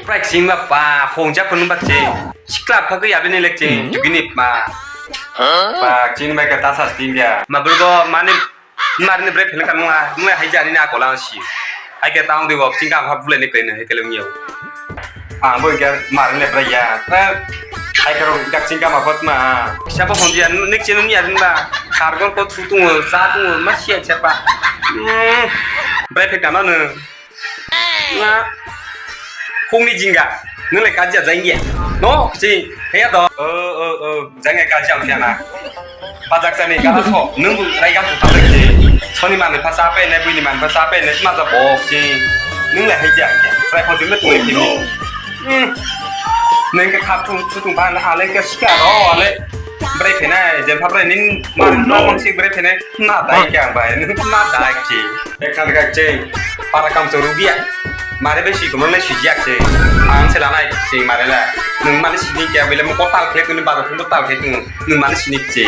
practicing mà bà phong chắc con bắt chị 시클럽 하고 야변이 렉지 죽이니 막 지금 내가 다 사스팅이야 막 그리고 많이 말은 브레 필 가는 거야 뭐 하지 않으냐 고라시 아이게 다운 되고 진짜 화 불레네 그네 해kel음이요 아 뭐게 말은 브레야 아이가로 각진가 막었마 샤바 혼지야 닉지는 야든가 가르고 또 투뚱 사뚱 마시야 제바 브레 필 가면은 나 홍리진가 너네 까지 자인게 너 그치 해야 더 장에 까지 않잖아 바닥산에 가서 능부 라이가 부탁했지 선이만 파사 빼내 부인이만 파사 빼내 맞아 먹지 능래 해지 않게 그래 본좀 몇 tuổi thì nên cái khắp chung ban là lên cái đó lên bây thế này dân pháp nên mà nó bằng gì bây thế này nát đại càng vậy nát đại gì cái cái chơi para kam cho rubiah mare be shi kumon le shi jak che ang se la nai che mare la nung man shi ni kya bele mo ko tal khe kun ba ko tal khe kun nung man shi ni che